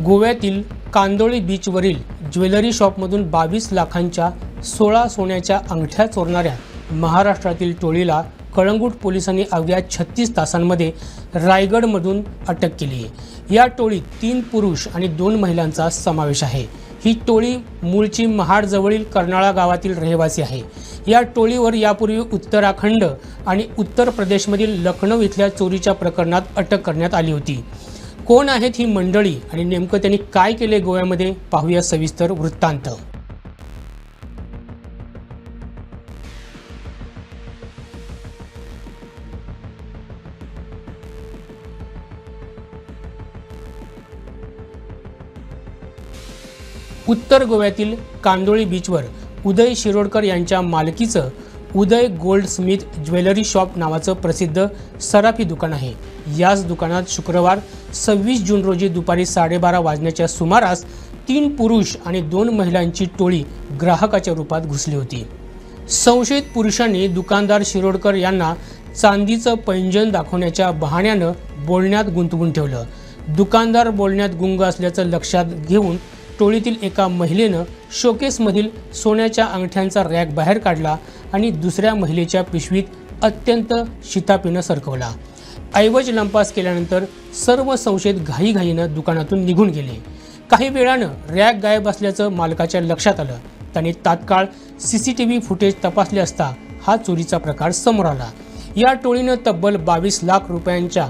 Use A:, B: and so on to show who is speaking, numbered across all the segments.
A: गोव्यातील कांदोळी बीचवरील ज्वेलरी शॉपमधून 22 लाखांच्या 16 सोन्याच्या अंगठ्या चोरणाऱ्या महाराष्ट्रातील टोळीला कळंगूट पोलिसांनी अवघ्या 36 तासांमध्ये रायगडमधून अटक केली आहे। या टोळीत 3 पुरुष आणि 2 महिलांचा समावेश आहे। ही टोळी मूळची महाडजवळील कर्नाळा गावातील रहिवासी आहे। या टोळीवर यापूर्वी उत्तराखंड आणि उत्तर प्रदेशमधील लखनौ इथल्या चोरीच्या प्रकरणात अटक करण्यात आली होती। कोण आहेत ही मंडळी आणि नेमकं त्यांनी काय केले गोव्यामध्ये, पाहूया सविस्तर वृत्तांत। उत्तर गोव्यातील कांदोळी बीचवर उदय शिरोडकर यांच्या मालकीचं उदय गोल्ड स्मिथ ज्वेलरी शॉप नावाचं प्रसिद्ध सराफी दुकान आहे। याच दुकानात शुक्रवार 26 जून रोजी दुपारी 12:30 वाजण्याच्या सुमारास 3 पुरुष आणि 2 महिलांची टोळी ग्राहकाच्या रूपात घुसली होती। संशयित पुरुषांनी दुकानदार शिरोडकर यांना चांदीचं पैंजण दाखवण्याच्या बहाण्यानं बोलण्यात गुंतवून ठेवलं। दुकानदार बोलण्यात गुंग असल्याचं लक्षात घेऊन टोळीतील एका महिलेनं शोकेसमधील सोन्याच्या अंगठ्यांचा रॅक बाहेर काढला आणि दुसऱ्या महिलेच्या पिशवीत अत्यंत शिताफीनं सरकवला। ऐवज लंपास केल्यानंतर सर्व संशयित घाईघाईनं दुकानातून निघून गेले। काही वेळानं रॅक गायब असल्याचं मालकाच्या लक्षात आलं। त्यांनी तात्काळ CCTV फुटेज तपासले असता हा चोरीचा प्रकार समोर आला। या टोळीनं तब्बल 22 लाख रुपयांच्या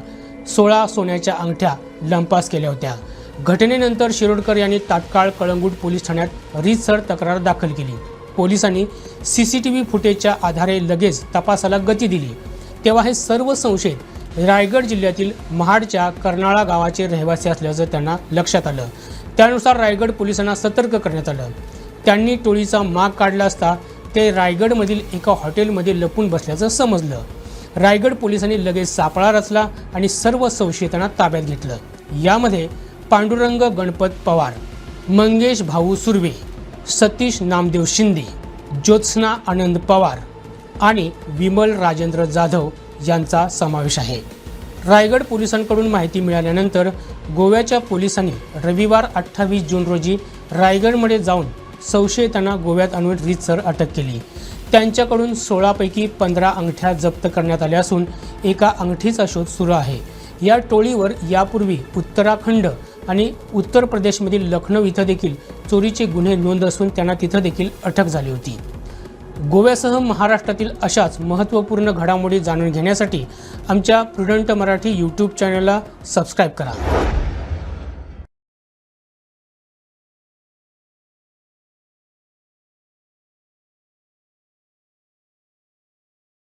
A: 16 सोन्याच्या अंगठ्या लंपास केल्या होत्या। घटनेनंतर शिरोडकर यांनी तात्काळ कळंगूट पोलीस ठाण्यात रीतसर तक्रार दाखल केली। पोलिसांनी CCTV फुटेजच्या आधारे लगेच तपासाला गती दिली। तेव्हा हे सर्व संशयित रायगड जिल्ह्यातील महाडच्या कर्नाळा गावाचे रहिवासी असल्याचं त्यांना लक्षात आलं। त्यानुसार रायगड पोलिसांना सतर्क करण्यात आलं। त्यांनी टोळीचा माग काढला असता ते रायगडमधील एका हॉटेलमध्ये लपून बसल्याचं समजलं। रायगड पोलिसांनी लगेच सापळा रचला आणि सर्व संशयितांना ताब्यात घेतलं। यामध्ये पांडुरंग गणपत पवार, मंगेश भाऊ सुर्वे, सतीश नामदेव शिंदे, ज्योत्स्ना आनंद पवार आणि विमल राजेंद्र जाधव यांचा समावेश आहे। रायगड पोलिसांकडून माहिती मिळाल्यानंतर गोव्याच्या पोलिसांनी रविवार 28 जून रोजी रायगडमध्ये जाऊन संशयितांना गोव्यात आणून रीतसर अटक केली। त्यांच्याकडून 16 पैकी 15 अंगठ्या जप्त करण्यात आल्या असून एका अंगठीचा शोध सुरू आहे। या टोळीवर यापूर्वी उत्तराखंड आणि उत्तर प्रदेशमधील लखनौ इथं देखील चोरीचे गुन्हे नोंद असून त्यांना तिथं देखील अटक झाली होती। गोव्यासह महाराष्ट्रातील अशाच महत्त्वपूर्ण घडामोडी जाणून घेण्यासाठी आमच्या प्रुडंट मराठी YouTube चॅनलला सबस्क्राईब करा।